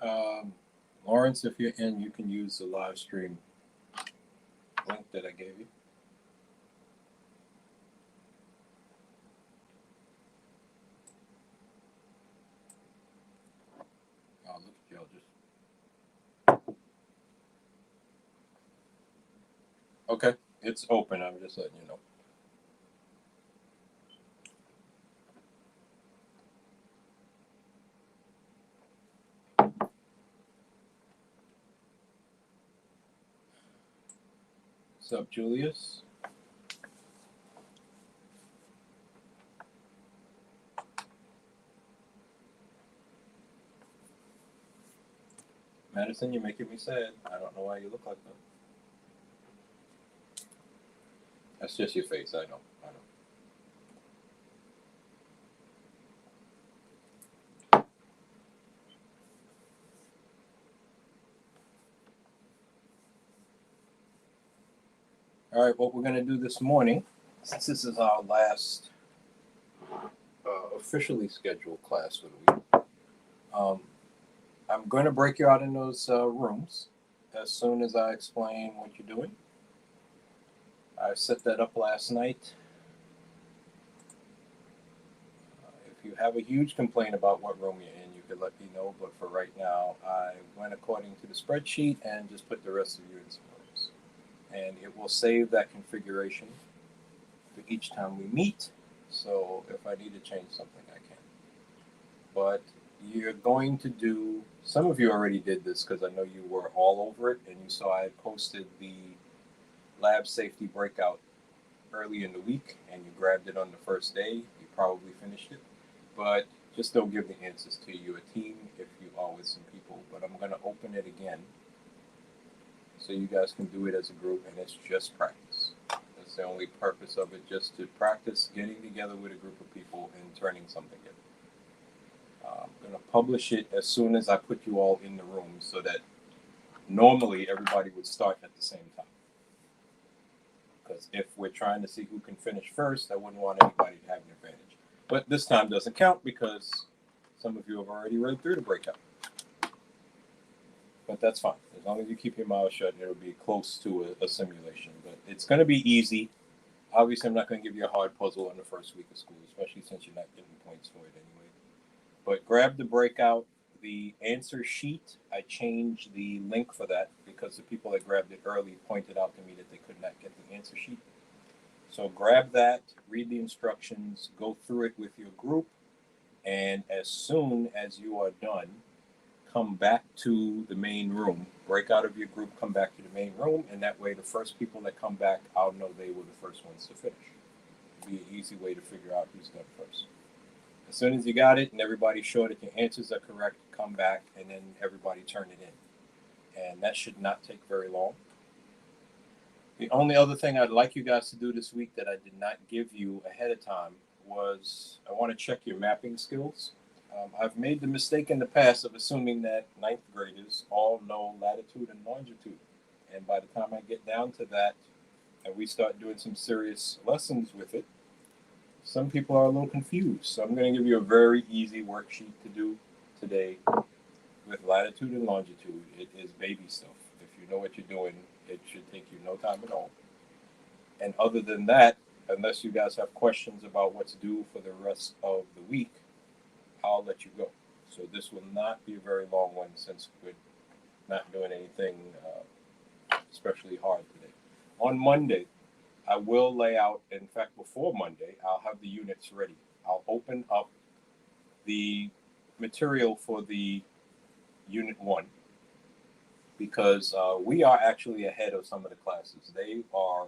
Lawrence, if you're in, you can use the live stream link that I gave you. Oh, look at y'all just. Okay, it's open. I'm just letting you know. What's up, Julius? Madison, you're making me sad. I don't know why you look like that. That's just your face. I know. I know. All right, what we're going to do this morning, since this is our last officially scheduled class for the week, I'm going to break you out in those rooms as soon as I explain what you're doing. I set that up last night. If you have a huge complaint about what room you're in, you could let me know. But for right now, I went according to the spreadsheet and just put the rest of you in some rooms. And it will save that configuration for each time we meet. So if I need to change something, I can. But you're going to do, some of you already did this because I know you were all over it and you saw I posted the lab safety breakout early in the week and you grabbed it on the first day. You probably finished it. But just don't give the answers to your team if you are with some people. But I'm going to open it again so you guys can do it as a group, and it's just practice. That's the only purpose of it, just to practice getting together with a group of people and turning something in. I'm going to publish it as soon as I put you all in the room so that normally everybody would start at the same time. Because if we're trying to see who can finish first, I wouldn't want anybody to have an advantage. But this time doesn't count because some of you have already read through the breakout. But that's fine. As long as you keep your mouth shut, it'll be close to a simulation. But it's going to be easy. Obviously, I'm not going to give you a hard puzzle on the first week of school, especially since you're not getting points for it anyway. But grab the breakout. The answer sheet, I changed the link for that because the people that grabbed it early pointed out to me that they could not get the answer sheet. So grab that, read the instructions, go through it with your group, and as soon as you are done, come back to the main room. Break out of your group, come back to the main room, and that way the first people that come back, I'll know they were the first ones to finish. It'll be an easy way to figure out who's done first. As soon as you got it and everybody's sure that your answers are correct, come back and then everybody turn it in. And that should not take very long. The only other thing I'd like you guys to do this week that I did not give you ahead of time was I want to check your mapping skills. I've made the mistake in the past of assuming that ninth graders all know latitude and longitude. And by the time I get down to that and we start doing some serious lessons with it, some people are a little confused. So I'm going to give you a very easy worksheet to do today with latitude and longitude. It is baby stuff. If you know what you're doing, it should take you no time at all. And other than that, unless you guys have questions about what's due for the rest of the week, I'll let you go. So this will not be a very long one since we're not doing anything especially hard today. On Monday, I will lay out, in fact, before Monday, I'll have the units ready. I'll open up the material for the Unit 1 because we are actually ahead of some of the classes. They are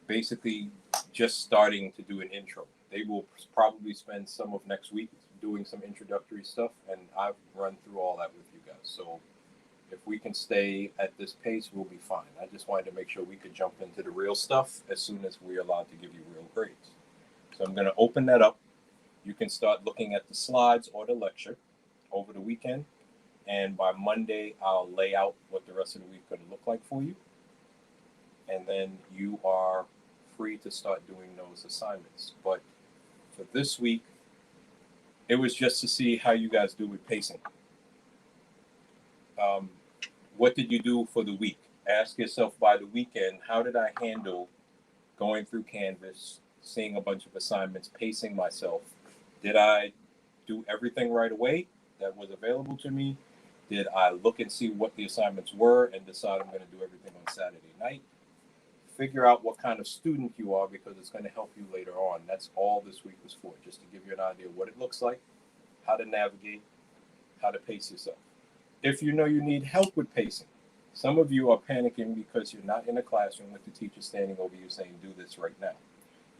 basically just starting to do an intro. They will probably spend some of next week doing some introductory stuff, and I've run through all that with you guys. So if we can stay at this pace, we'll be fine. I just wanted to make sure we could jump into the real stuff as soon as we're allowed to give you real grades. So I'm going to open that up. You can start looking at the slides or the lecture over the weekend. And by Monday, I'll lay out what the rest of the week is going to look like for you. And then you are free to start doing those assignments. But for this week, it was just to see how you guys do with pacing. What did you do for the week? Ask yourself by the weekend, how did I handle going through Canvas, seeing a bunch of assignments, pacing myself? Did I do everything right away that was available to me? Did I look and see what the assignments were and decide I'm going to do everything on Saturday night? Figure out what kind of student you are, because it's going to help you later on. That's all this week was for, just to give you an idea of what it looks like, how to navigate, how to pace yourself. If you know you need help with pacing, some of you are panicking because you're not in a classroom with the teacher standing over you saying, do this right now.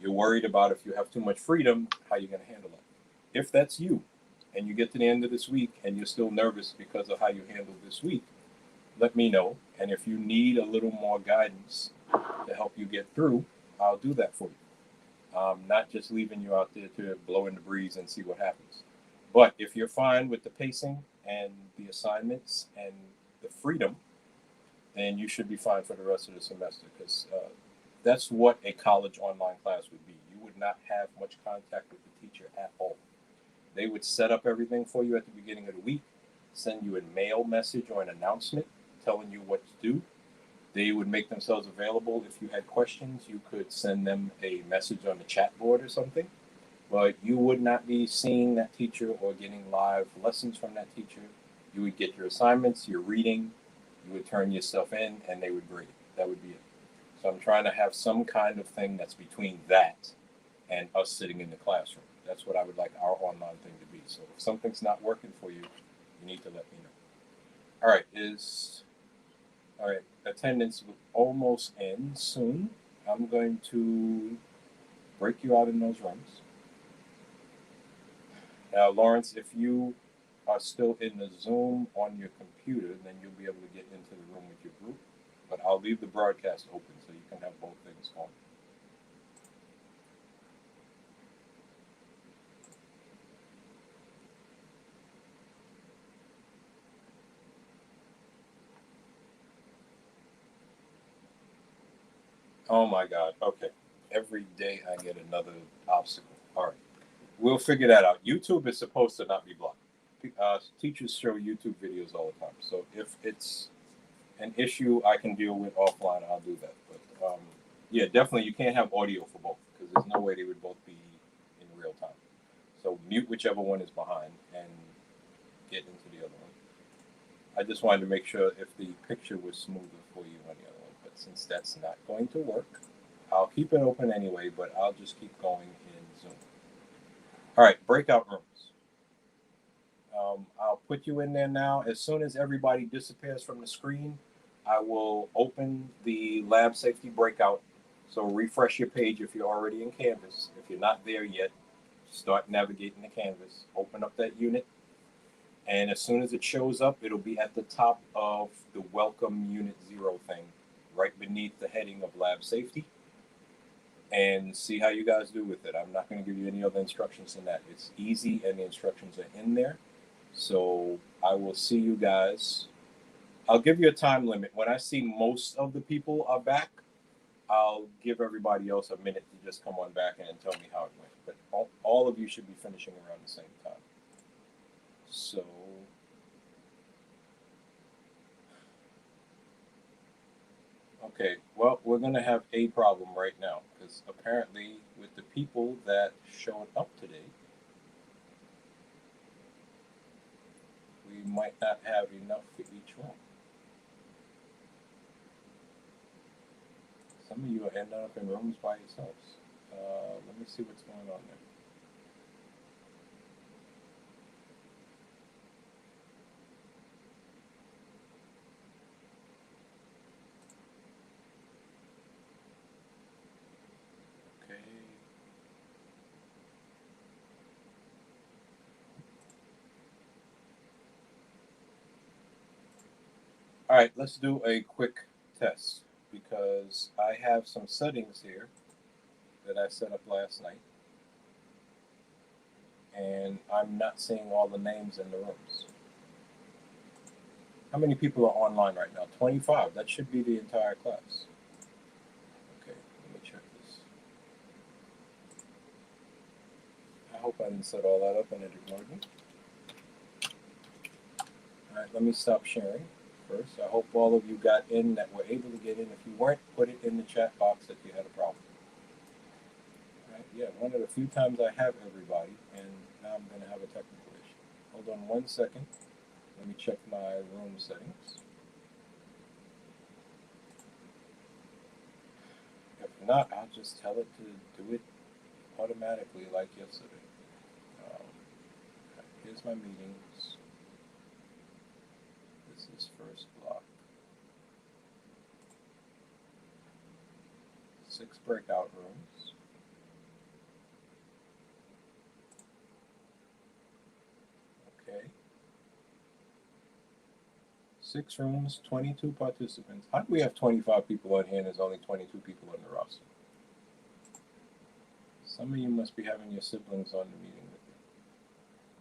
You're worried about if you have too much freedom, how you're going to handle it. If that's you, and you get to the end of this week and you're still nervous because of how you handled this week, let me know. And if you need a little more guidance to help you get through, I'll do that for you. Not just leaving you out there to blow in the breeze and see what happens. But if you're fine with the pacing and the assignments and the freedom, then you should be fine for the rest of the semester, because that's what a college online class would be. You would not have much contact with the teacher at all. They would set up everything for you at the beginning of the week, send you a mail message or an announcement telling you what to do. They would make themselves available. If you had questions, you could send them a message on the chat board or something. But you would not be seeing that teacher or getting live lessons from that teacher. You would get your assignments, your reading, you would turn yourself in, and they would grade it. That would be it. So I'm trying to have some kind of thing that's between that and us sitting in the classroom. That's what I would like our online thing to be. So if something's not working for you, you need to let me know. All right, attendance will almost end soon. I'm going to break you out in those rooms. Now, Lawrence, if you are still in the Zoom on your computer, then you'll be able to get into the room with your group. But I'll leave the broadcast open so you can have both things on. Oh my God. Okay. Every day I get another obstacle. All right. We'll figure that out. YouTube is supposed to not be blocked. Teachers show YouTube videos all the time. So if it's an issue I can deal with offline, I'll do that. But yeah, definitely you can't have audio for both, because there's no way they would both be in real time. So mute whichever one is behind and get into the other one. I just wanted to make sure if the picture was smoother for you on the other one. But since that's not going to work, I'll keep it open anyway, but I'll just keep going in Zoom. All right, breakout rooms. I'll put you in there now. As soon as everybody disappears from the screen, I will open the lab safety breakout. So refresh your page if you're already in Canvas. If you're not there yet, start navigating the Canvas. Open up that unit. And as soon as it shows up, it'll be at the top of the Welcome Unit 0 thing, right beneath the heading of Lab Safety. And see how you guys do with it. I'm not going to give you any other instructions than that. It's easy, and the instructions are in there. So I will see you guys. I'll give you a time limit. When I see most of the people are back, I'll give everybody else a minute to just come on back and tell me how it went. But all of you should be finishing around the same time. So okay, well, we're going to have a problem right now, because apparently with the people that showed up today, we might not have enough for each one. Some of you are ending up in rooms by yourselves. Let me see what's going on there. Okay. All right, let's do a quick test, because I have some settings here that I set up last night, and I'm not seeing all the names in the rooms. How many people are online right now? 25. That should be the entire class. Okay, let me check this. I hope I didn't set all that up and it ignored me. All right, let me stop sharing first. I hope all of you got in that were able to get in. If you weren't, put it in the chat box if you had a problem. Right? Yeah, one of the few times I have everybody, and now I'm going to have a technical issue. Hold on 1 second. Let me check my room settings. If not, I'll just tell it to do it automatically like yesterday. Here's my meetings. This is first block. 6 breakout rooms. Okay. 6 rooms, 22 participants. How do we have 25 people on here and there's only 22 people on the roster? Some of you must be having your siblings on the meeting with you.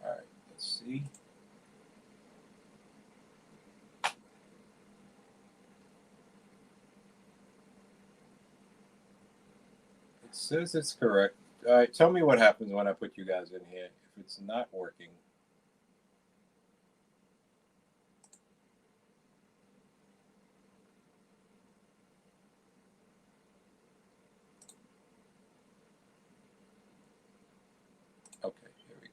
All right, let's see. It says it's correct. All right, tell me what happens when I put you guys in here. If it's not working. Okay, here we go.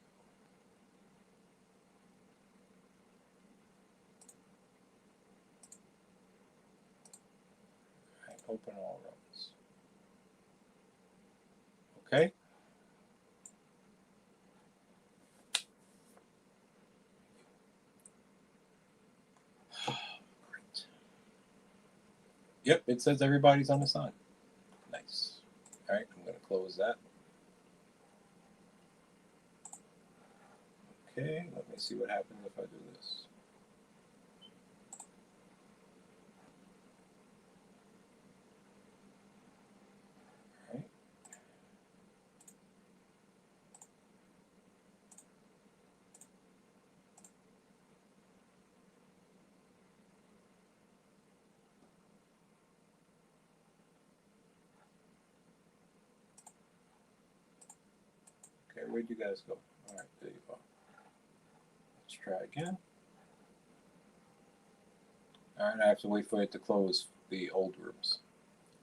All right, open all rooms. Okay. Great. Yep, it says everybody's on the sign. Nice. All right, I'm going to close that. Okay, let me see what happens if I do this. All right. Okay, where'd you guys go? All right, there you go. Let's try again. All right, I have to wait for it to close the old rooms.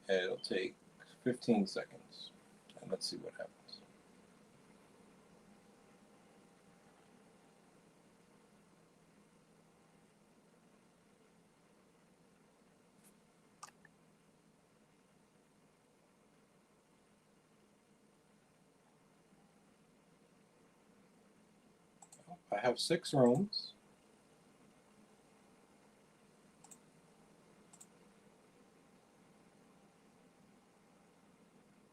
It'll take 15 seconds. And let's see what happens. I have 6 rooms.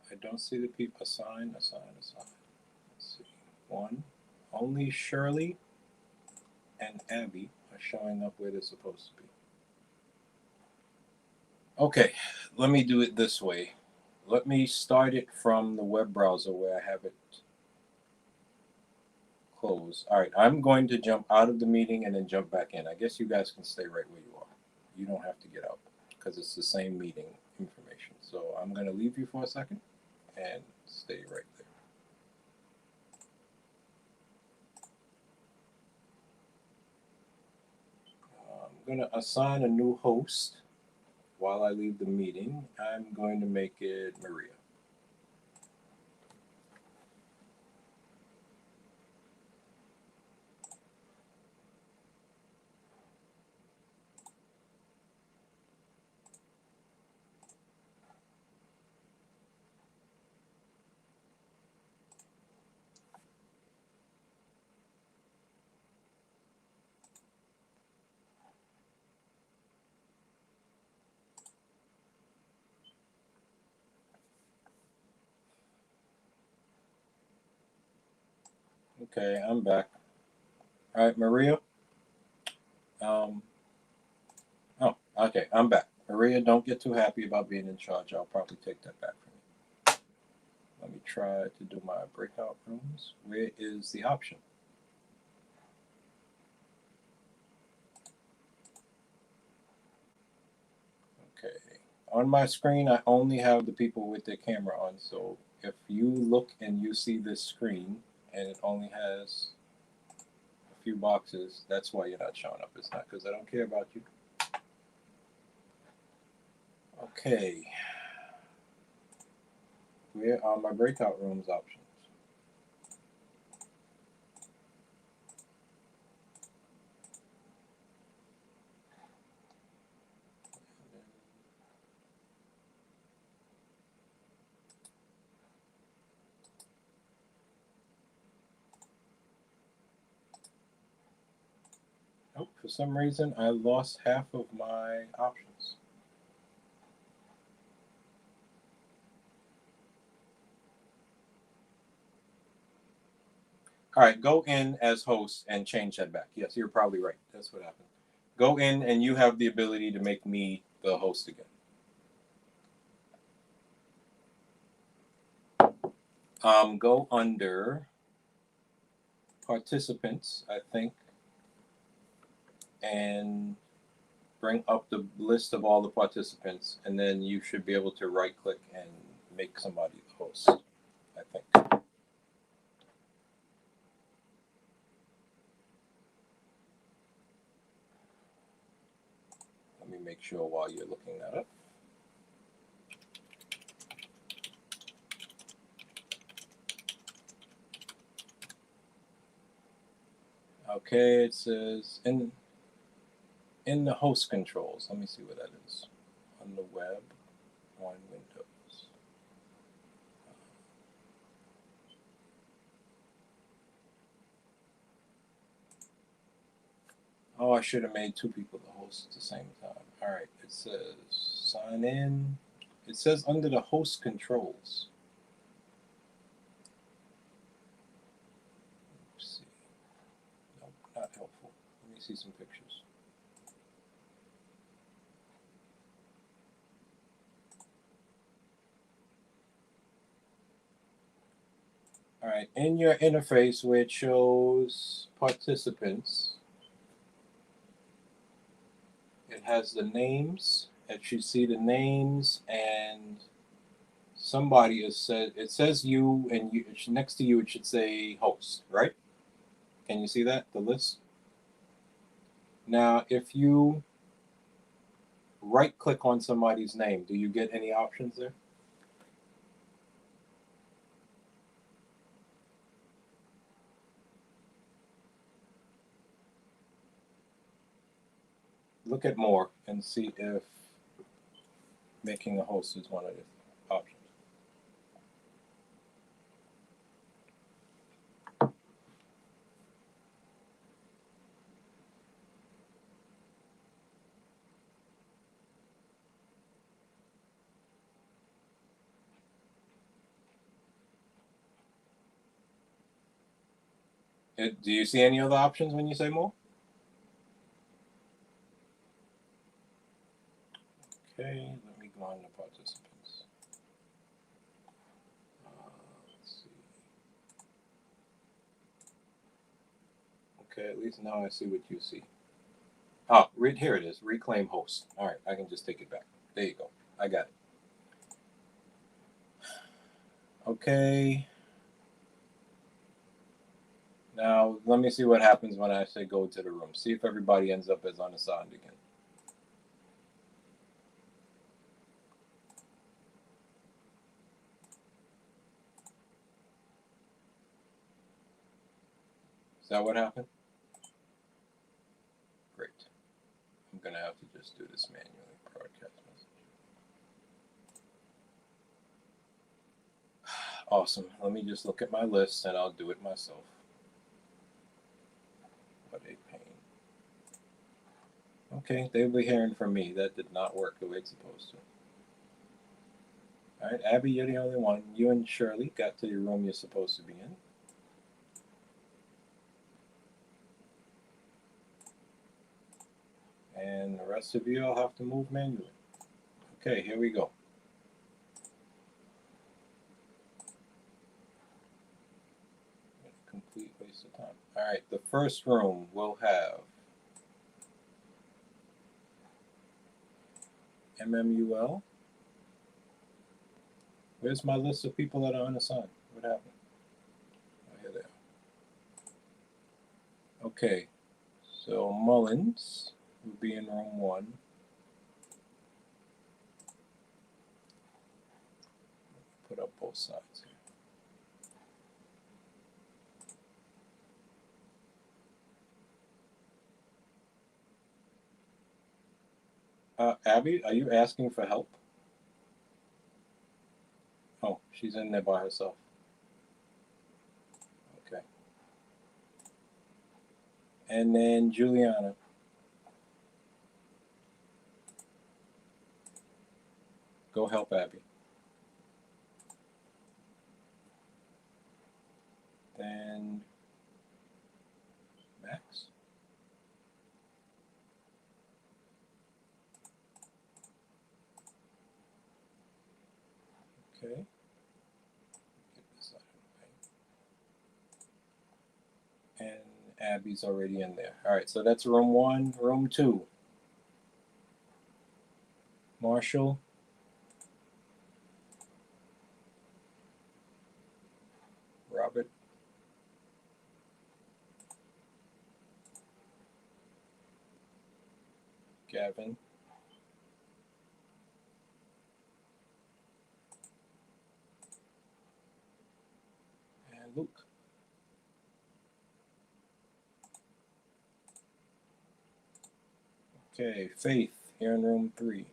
I don't see the people. Assign. Let's see. 1. Only Shirley and Abby are showing up where they're supposed to be. Okay, let me do it this way. Let me start it from the web browser where I have it closed. All right, I'm going to jump out of the meeting and then jump back in. I guess you guys can stay right where you are. You don't have to get out because it's the same meeting information. So I'm going to leave you for a second and stay right there. I'm going to assign a new host while I leave the meeting. I'm going to make it Maria. Okay, I'm back. All right, Maria. Oh, okay, I'm back. Maria, don't get too happy about being in charge. I'll probably take that back from you. Let me try to do my breakout rooms. Where is the option? Okay. On my screen, I only have the people with their camera on. So if you look and you see this screen and it only has few boxes. That's why you're not showing up. It's not because I don't care about you. Okay. Where are my breakout rooms options? Oh, for some reason, I lost half of my options. All right, go in as host and change that back. Yes, you're probably right. That's what happened. Go in and you have the ability to make me the host again. Go under participants, I think, and bring up the list of all the participants, and then you should be able to right click and make somebody the host, I think. Let me make sure while you're looking that up. Okay, it says in the host controls. Let me see what that is. On the web, on Windows. Oh, I should have made two people the host at the same time. All right, it says sign in. It says under the host controls. Let's see. Nope, not helpful. Let me see some pictures. All right, in your interface where it shows participants, it has the names. It should see the names, and somebody has said, it says you, and you, next to you it should say host, right? Can you see that, the list? Now, if you right click on somebody's name, do you get any options there? Look at more and see if making a host is one of the options. Do you see any other options when you say more? Okay, let me go on to participants. Let's see. Okay, at least now I see what you see. Oh, here it is. Reclaim host. All right, I can just take it back. There you go. I got it. Okay. Now, let me see what happens when I say go to the room. See if everybody ends up as unassigned again. Is that what happened? Great. I'm going to have to just do this manually. Broadcast message. Awesome. Let me just look at my list and I'll do it myself. What a pain. Okay, they'll be hearing from me. That did not work the way it's supposed to. All right, Abby, you're the only one. You and Shirley got to your room you're supposed to be in. And the rest of you, I'll have to move manually. Okay, here we go. Complete waste of time. All right, the first room will have MMUL. Where's my list of people that are unassigned? What happened? Oh, here they are. Okay, so Mullins will be in room 1. Put up both sides here. Abby, are you asking for help? Oh, she's in there by herself. Okay. And then Juliana. Go help Abby. Then Max. Okay. Get this out of the way. And Abby's already in there. All right, so that's room 1. Room 2. Marshall. Robert. Gavin. And Luke. Okay, Faith here in room 3.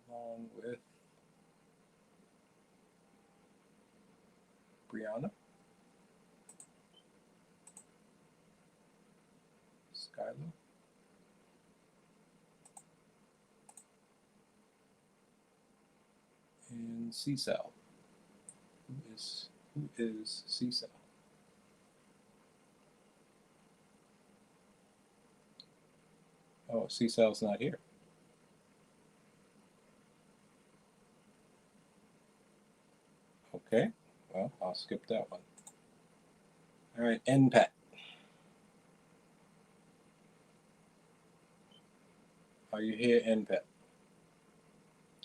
Along with Brianna. Skylar. And Cecil. Who is Cecil? Oh, Cecil's not here. Okay, well, I'll skip that one. All right, NPAT. Are you here, NPAT?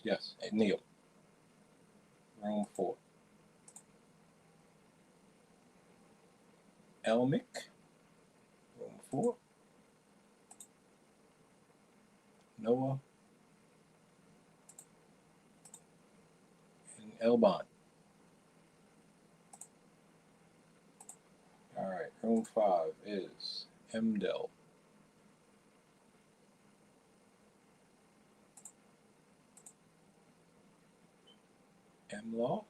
Yes, Neil. Room 4. Elmick. Room 4. Noah. And Elbon. All right, room 5 is Mdel. Mlaw.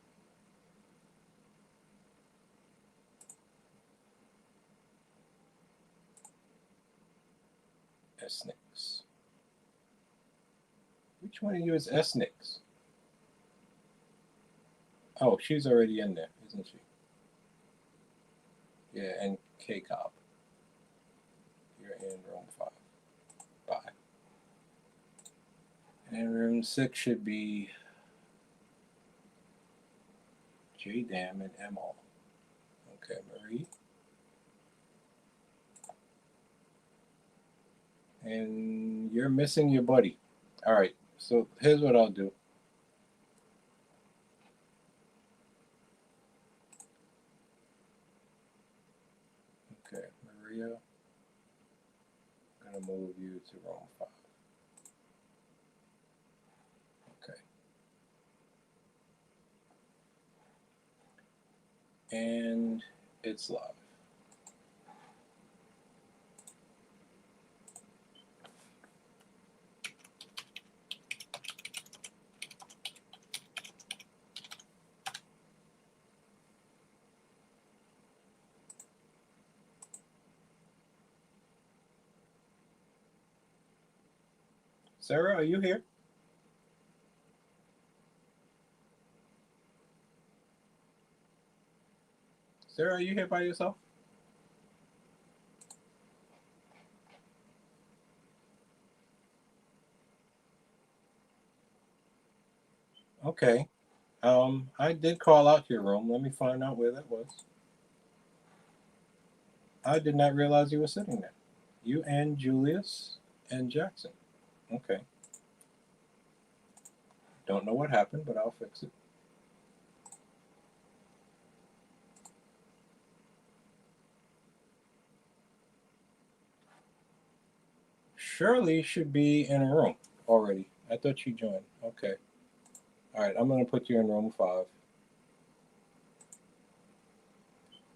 Esnix. Which one of you is Esnix? Oh, she's already in there, isn't she? Yeah, and K-Cobb. You're in room 5. Bye. And room 6 should be J-Dam and Emal. Okay, Marie. And you're missing your buddy. All right, so here's what I'll do. Okay, Maria, I'm going to move you to room 5. Okay. And it's live. Sarah, are you here? Sarah, are you here by yourself? Okay. I did call out your room. Let me find out where that was. I did not realize you were sitting there. You and Julius and Jackson. Okay. Don't know what happened, but I'll fix it. Shirley should be in a room already. I thought she joined. Okay. All right, I'm going to put you in room 5.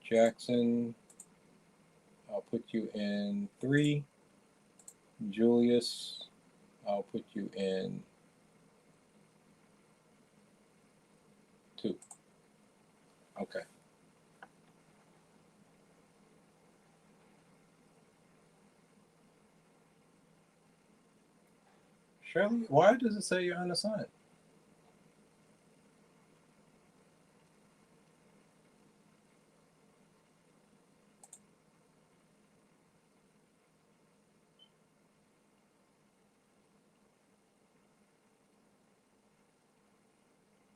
Jackson, I'll put you in 3. Julius, I'll put you in 2. Okay. Shirley, why does it say you're unassigned?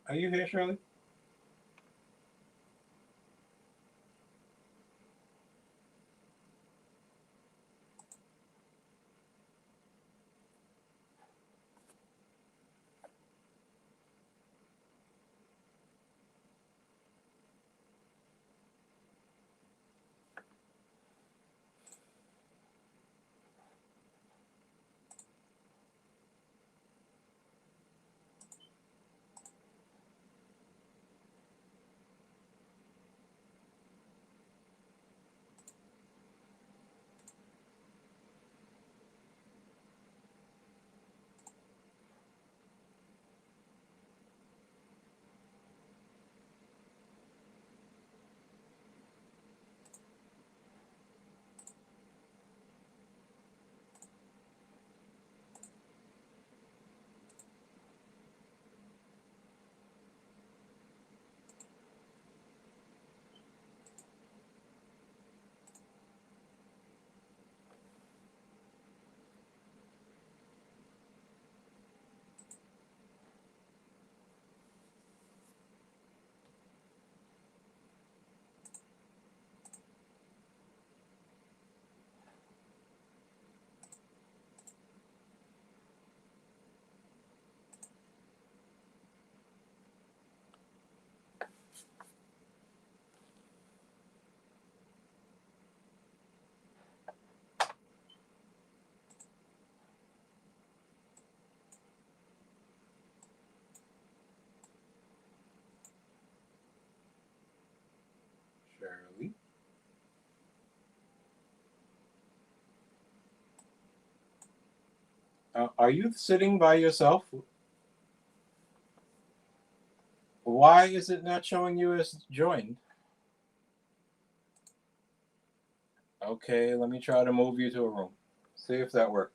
Are you here, Shirley? Shirley? Are you sitting by yourself? Why is it not showing you as joined? Okay, let me try to move you to a room. See if that works.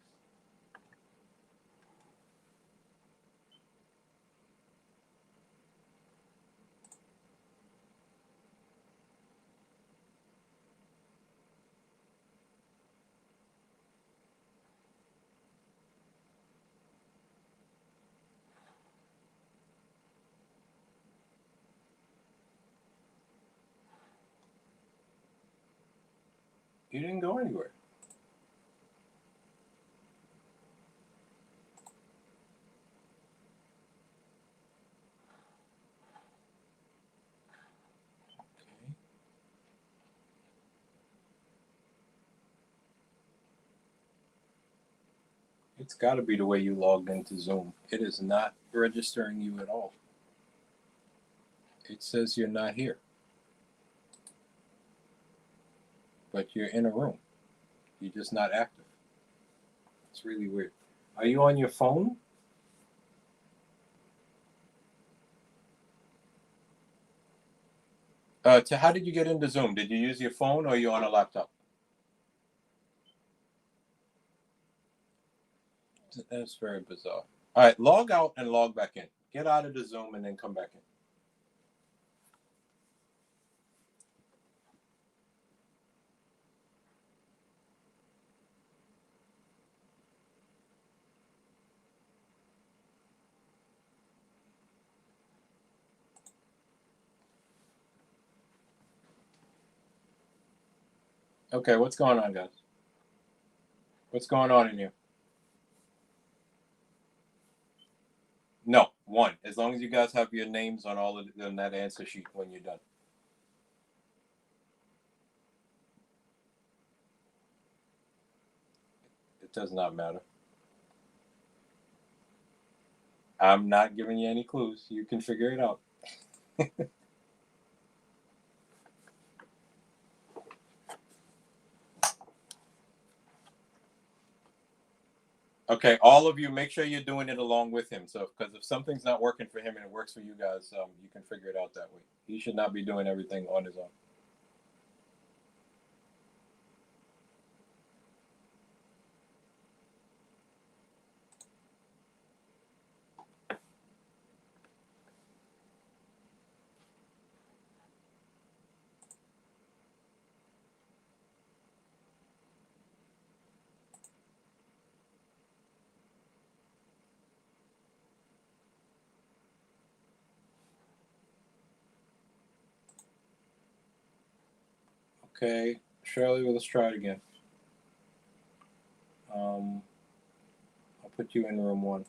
You didn't go anywhere. Okay. It's got to be the way you logged into Zoom. It is not registering you at all. It says you're not here, but you're in a room. You're just not active. It's really weird. Are you on your phone? How did you get into Zoom? Did you use your phone or are you on a laptop? That's very bizarre. All right, log out and log back in. Get out of the Zoom and then come back in. Okay, what's going on, guys? What's going on in here? No, one. As long as you guys have your names on all of on that answer sheet when you're done. It does not matter. I'm not giving you any clues. You can figure it out. Okay, all of you, make sure you're doing it along with him. So, because if something's not working for him and it works for you guys, you can figure it out that way. He should not be doing everything on his own. Okay, Shirley, let's try it again. I'll put you in room 1.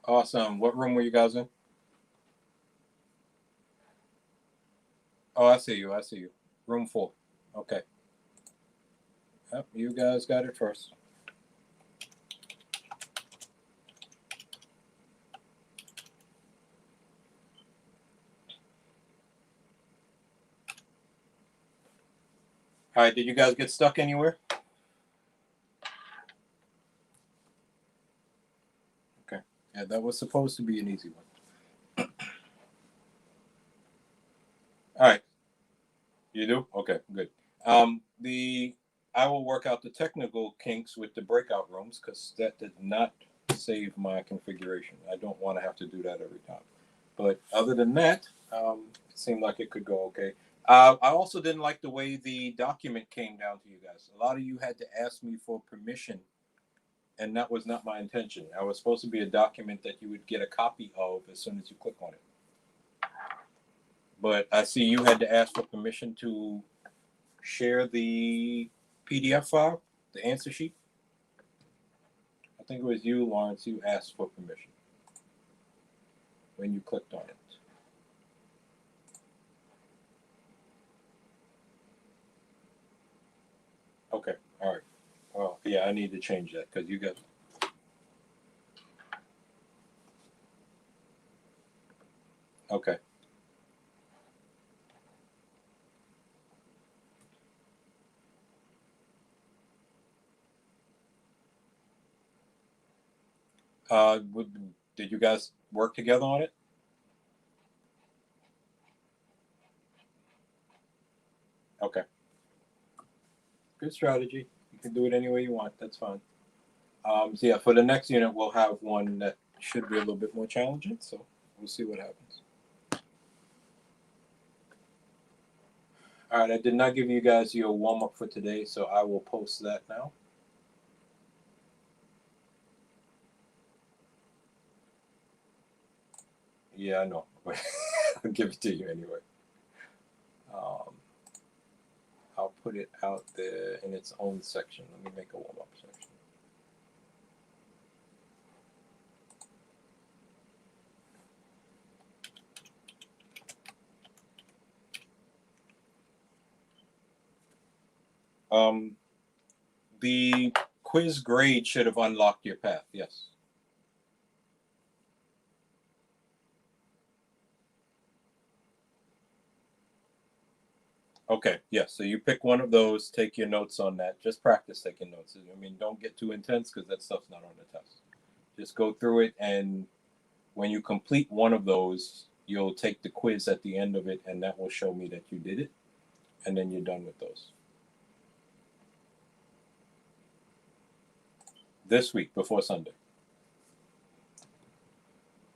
Awesome. What room were you guys in? Oh, I see you. I see you. Room 4. Okay. Yep, you guys got it first. All right. Did you guys get stuck anywhere? Okay. Yeah, that was supposed to be an easy one. All right. You do? Okay, good. I will work out the technical kinks with the breakout rooms because that did not save my configuration. I don't want to have to do that every time. But other than that, it seemed like it could go okay. I also didn't like the way the document came down to you guys. A lot of you had to ask me for permission, and that was not my intention. I was supposed to be a document that you would get a copy of as soon as you click on it. But I see you had to ask for permission to share the PDF file, the answer sheet. I think it was you, Lawrence, who asked for permission when you clicked on it. Okay, all right. Well, yeah, I need to change that because you got. Okay. Did you guys work together on it? Okay. Good strategy. You can do it any way you want. That's fine. So yeah, for the next unit, we'll have one that should be a little bit more challenging. So we'll see what happens. All right. I did not give you guys your warm up for today, so I will post that now. Yeah, I know. I'll give it to you anyway. I'll put it out there in its own section. Let me make a warm up section. The quiz grade should have unlocked your path. Yes. Okay. Yes. So you pick one of those. Take your notes on that. Just practice taking notes. I mean, don't get too intense because that stuff's not on the test. Just go through it, and when you complete one of those, you'll take the quiz at the end of it, and that will show me that you did it, and then you're done with those. This week before Sunday.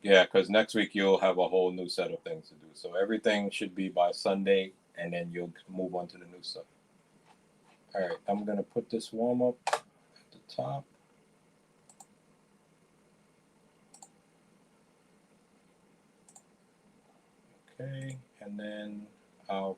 Yeah, because next week you'll have a whole new set of things to do. So everything should be by Sunday, and then you'll move on to the new stuff. All right, I'm going to put this warm up at the top. Okay, and then I'll.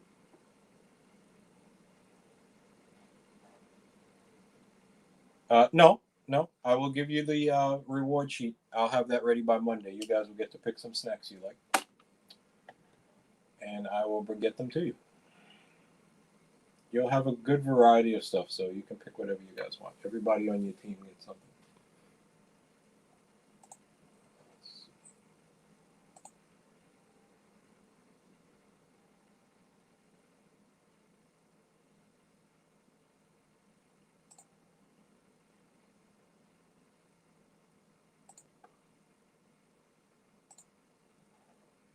No, I will give you the reward sheet. I'll have that ready by Monday. You guys will get to pick some snacks you like, and I will get them to you. You'll have a good variety of stuff, so you can pick whatever you guys want. Everybody on your team gets something.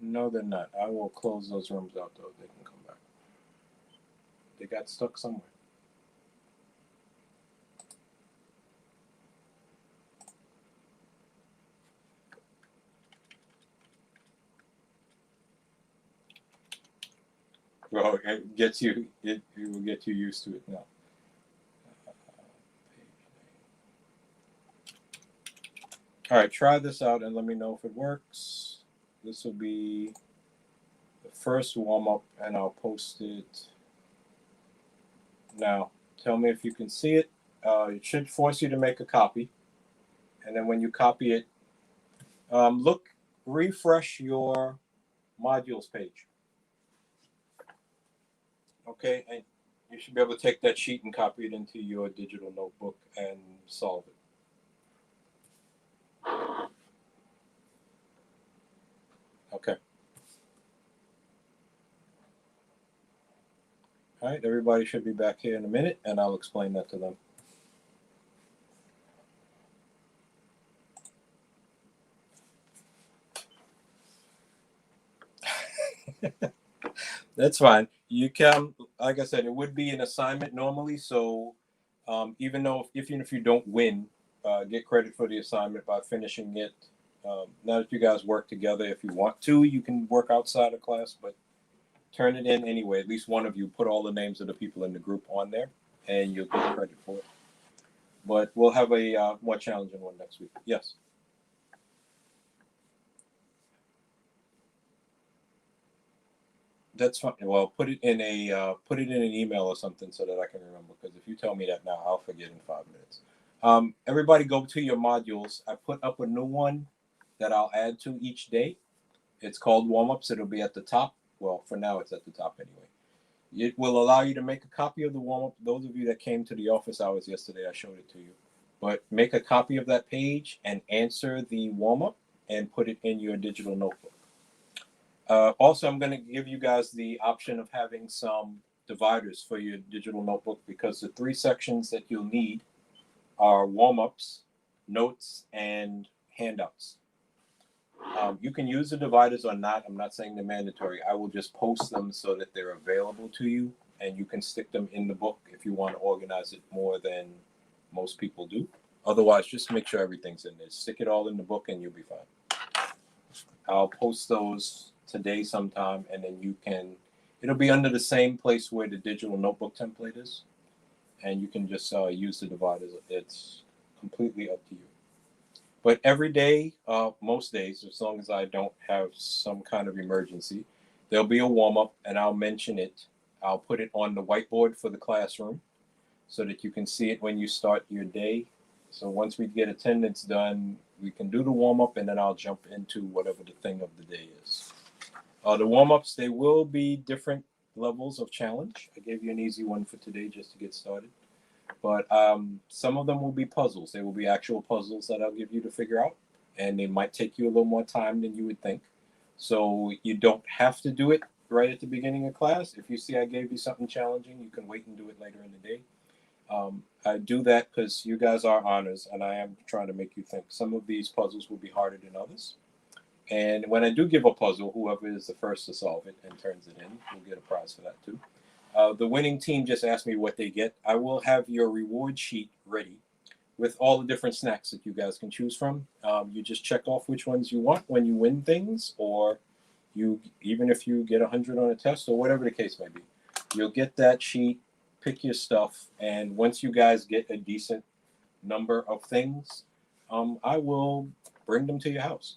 No, they're not. I will close those rooms out, though. They can come back. They got stuck somewhere. Well, it gets you. It will get you used to it now. All right, try this out and let me know if it works. This will be the first warm up, and I'll post it now. Tell me if you can see it. It should force you to make a copy, and then when you copy it, Refresh your modules page. Okay, and you should be able to take that sheet and copy it into your digital notebook and solve it. Okay. All right, everybody should be back here in a minute, and I'll explain that to them. That's fine. You can, like I said, it would be an assignment normally. So even though even if you don't win, get credit for the assignment by finishing it. Now that you guys work together, if you want to, you can work outside of class, but turn it in anyway. At least one of you put all the names of the people in the group on there, and you'll get credit for it. But we'll have a more challenging one next week. Yes. That's fine. Well, put it in an email or something so that I can remember. Because if you tell me that now, I'll forget in 5 minutes. Everybody, go to your modules. I put up a new one that I'll add to each day. It's called warm-ups. It'll be at the top. Well, for now, it's at the top anyway. It will allow you to make a copy of the warm-up. Those of you that came to the office hours yesterday, I showed it to you. But make a copy of that page and answer the warm-up and put it in your digital notebook. Also, I'm going to give you guys the option of having some dividers for your digital notebook, because the 3 sections that you'll need are warm-ups, notes, and handouts. You can use the dividers or not. I'm not saying they're mandatory. I will just post them so that they're available to you, and you can stick them in the book if you want to organize it more than most people do. Otherwise, just make sure everything's in there. Stick it all in the book and you'll be fine. I'll post those today sometime, and then it'll be under the same place where the digital notebook template is, and you can just use the dividers. It's completely up to you. But every day, most days, as long as I don't have some kind of emergency, there'll be a warm-up, and I'll mention it. I'll put it on the whiteboard for the classroom so that you can see it when you start your day. So once we get attendance done, we can do the warm-up, and then I'll jump into whatever the thing of the day is. The warm-ups, they will be different levels of challenge. I gave you an easy one for today just to get started. But some of them will be puzzles. They will be actual puzzles that I'll give you to figure out. And they might take you a little more time than you would think. So you don't have to do it right at the beginning of class. If you see I gave you something challenging, you can wait and do it later in the day. I do that because you guys are honors, and I am trying to make you think. Some of these puzzles will be harder than others. And when I do give a puzzle, whoever is the first to solve it and turns it in will get a prize for that too. The winning team just asked me what they get. I will have your reward sheet ready with all the different snacks that you guys can choose from. You just check off which ones you want when you win things, or even if you get 100 on a test or whatever the case may be. You'll get that sheet, pick your stuff, and once you guys get a decent number of things, I will bring them to your house.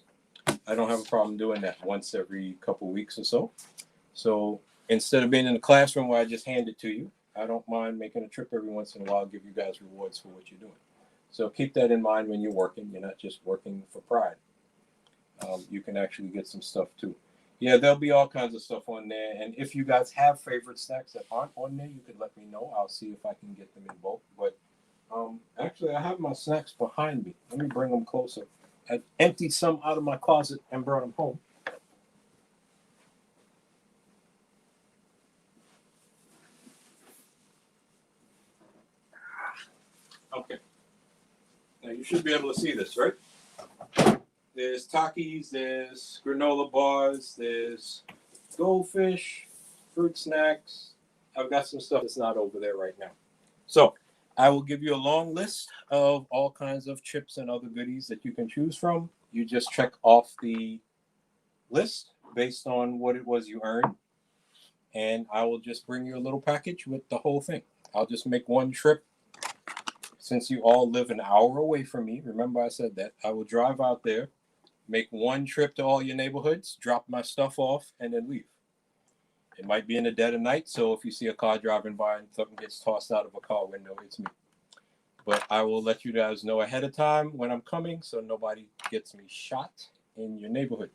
I don't have a problem doing that once every couple weeks or so. So instead of being in the classroom where I just hand it to you, I don't mind making a trip every once in a while, give you guys rewards for what you're doing. So keep that in mind when you're working. You're not just working for pride. You can actually get some stuff too. Yeah, there'll be all kinds of stuff on there. And if you guys have favorite snacks that aren't on there, you could let me know. I'll see if I can get them in bulk. But actually, I have my snacks behind me. Let me bring them closer. I emptied some out of my closet and brought them home. Okay. Now you should be able to see this, right? There's Takis, there's granola bars, there's goldfish, fruit snacks. I've got some stuff that's not over there right now. So I will give you a long list of all kinds of chips and other goodies that you can choose from. You just check off the list based on what it was you earned. And I will just bring you a little package with the whole thing. I'll just make one trip. Since you all live an hour away from me, remember I said that, I will drive out there, make one trip to all your neighborhoods, drop my stuff off, and then leave. It might be in the dead of night, so if you see a car driving by and something gets tossed out of a car window, it's me. But I will let you guys know ahead of time when I'm coming so nobody gets me shot. in your neighborhood.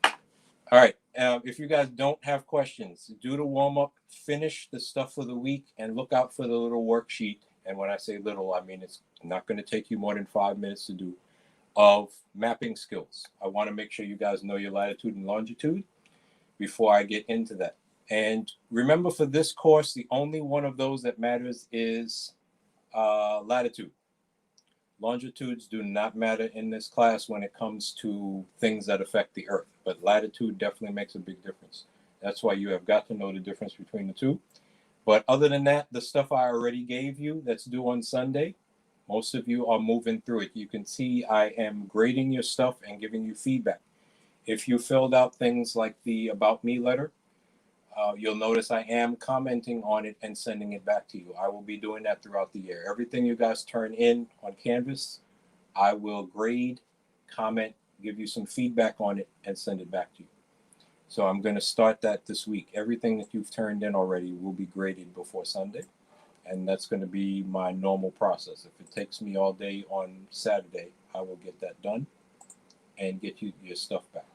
All right. If you guys don't have questions, do the warm up, finish the stuff for the week, and look out for the little worksheet. And when I say little, I mean it's not going to take you more than 5 minutes to do, of mapping skills. I want to make sure you guys know your latitude and longitude before I get into that. And remember, for this course, the only one of those that matters is latitude. Longitudes do not matter in this class when it comes to things that affect the Earth, but latitude definitely makes a big difference. That's why you have got to know the difference between the two. But other than that, the stuff I already gave you that's due on Sunday, most of you are moving through it. You can see I am grading your stuff and giving you feedback. If you filled out things like the About Me letter, you'll notice I am commenting on it and sending it back to you. I will be doing that throughout the year. Everything you guys turn in on Canvas, I will grade, comment, give you some feedback on it, and send it back to you. So I'm going to start that this week. Everything that you've turned in already will be graded before Sunday, and that's going to be my normal process. If it takes me all day on Saturday, I will get that done and get you your stuff back.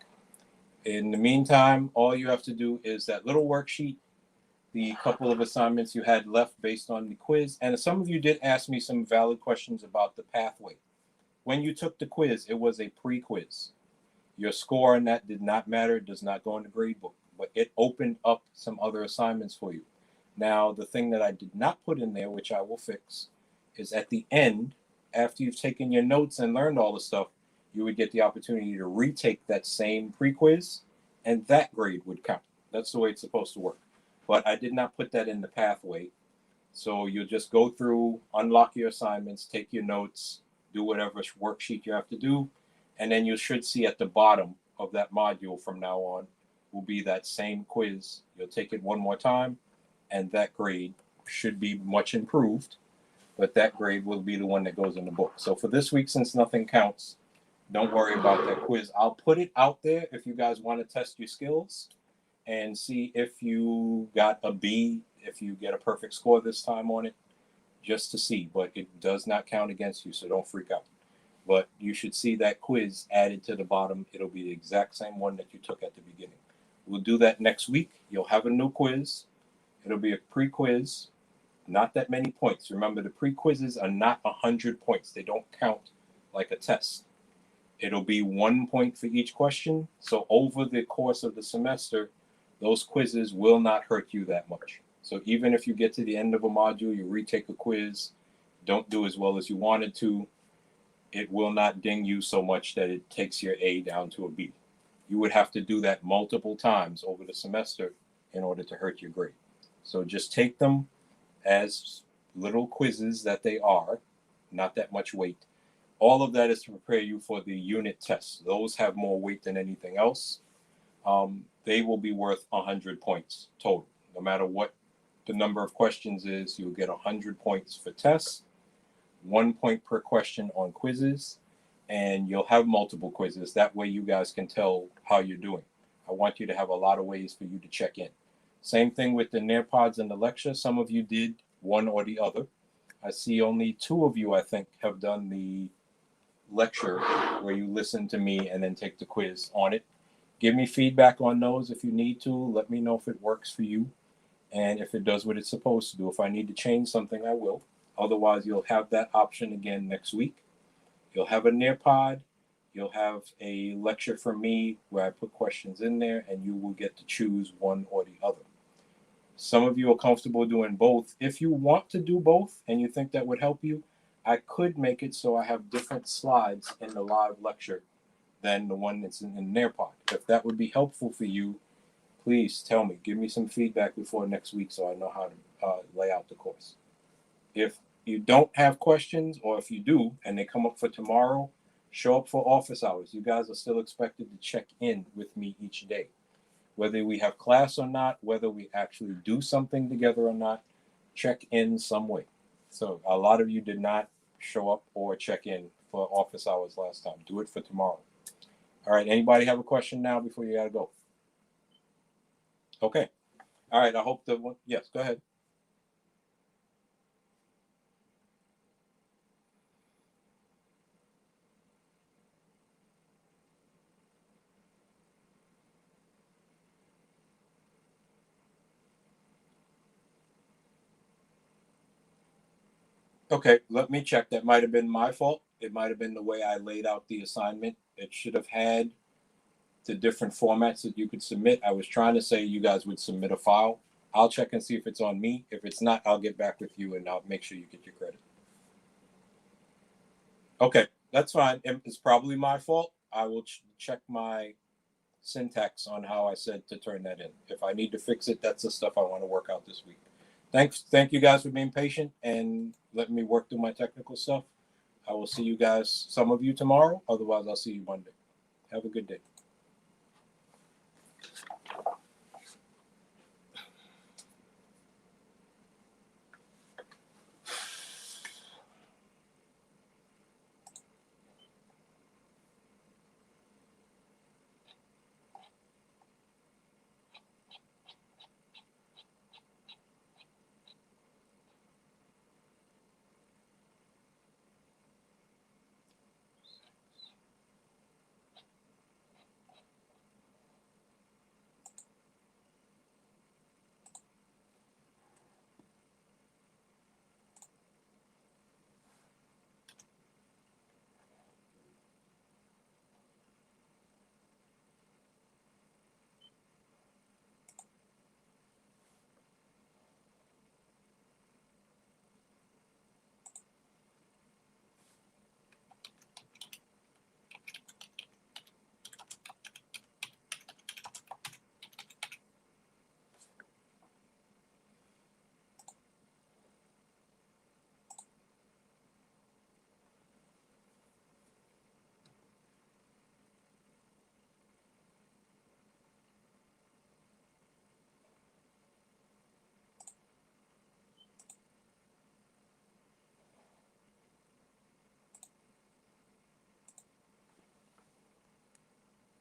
In the meantime, all you have to do is that little worksheet, the couple of assignments you had left based on the quiz. And some of you did ask me some valid questions about the pathway. When you took the quiz, it was a pre-quiz. Your score on that did not matter. It does not go in the grade book, but it opened up some other assignments for you. Now, the thing that I did not put in there, which I will fix, is at the end, after you've taken your notes and learned all the stuff, you would get the opportunity to retake that same pre-quiz, and that grade would count. That's the way it's supposed to work. But I did not put that in the pathway. So you'll just go through, unlock your assignments, take your notes, do whatever worksheet you have to do, and then you should see at the bottom of that module from now on will be that same quiz. You'll take it one more time, and that grade should be much improved, but that grade will be the one that goes in the book. So for this week, since nothing counts, don't worry about that quiz. I'll put it out there if you guys want to test your skills and see if you got a B, if you get a perfect score this time on it, just to see. But it does not count against you, so don't freak out. But you should see that quiz added to the bottom. It'll be the exact same one that you took at the beginning. We'll do that next week. You'll have a new quiz. It'll be a pre-quiz, not that many points. Remember, the pre-quizzes are not 100 points. They don't count like a test. It'll be 1 point for each question. So over the course of the semester, those quizzes will not hurt you that much. So even if you get to the end of a module, you retake a quiz, don't do as well as you wanted to, it will not ding you so much that it takes your A down to a B. You would have to do that multiple times over the semester in order to hurt your grade. So just take them as little quizzes that they are, not that much weight. All of that is to prepare you for the unit tests. Those have more weight than anything else. They will be worth 100 points total. No matter what the number of questions is, you'll get 100 points for tests, 1 point per question on quizzes, and you'll have multiple quizzes. That way you guys can tell how you're doing. I want you to have a lot of ways for you to check in. Same thing with the Nearpods and the lecture. Some of you did one or the other. I see only 2 of you, I think, have done the lecture where you listen to me and then take the quiz on it. Give me feedback on those if you need to. Let me know if it works for you and if it does what it's supposed to do. If I need to change something, I will. Otherwise, you'll have that option again next week. You'll have a Nearpod. You'll have a lecture from me where I put questions in there, and you will get to choose one or the other. Some of you are comfortable doing both. If you want to do both and you think that would help you, I could make it so I have different slides in the live lecture than the one that's in Nearpod. If that would be helpful for you, please tell me. Give me some feedback before next week so I know how to lay out the course. If you don't have questions, or if you do and they come up for tomorrow, show up for office hours. You guys are still expected to check in with me each day. Whether we have class or not, whether we actually do something together or not, check in some way. So a lot of you did not show up or check in for office hours last time. Do it for tomorrow. All right. Anybody have a question now before you got to go? Okay. All right. I hope that one. Yes, go ahead. Okay, let me check. That might have been my fault. It might have been the way I laid out the assignment. It should have had the different formats that you could submit. I was trying to say you guys would submit a file. I'll check and see if it's on me. If it's not, I'll get back with you and I'll make sure you get your credit. Okay, that's fine. It's probably my fault. I will check my syntax on how I said to turn that in. If I need to fix it, that's the stuff I want to work out this week. Thank you guys for being patient and letting me work through my technical stuff. I will see you guys, some of you tomorrow. Otherwise, I'll see you Monday. Have a good day.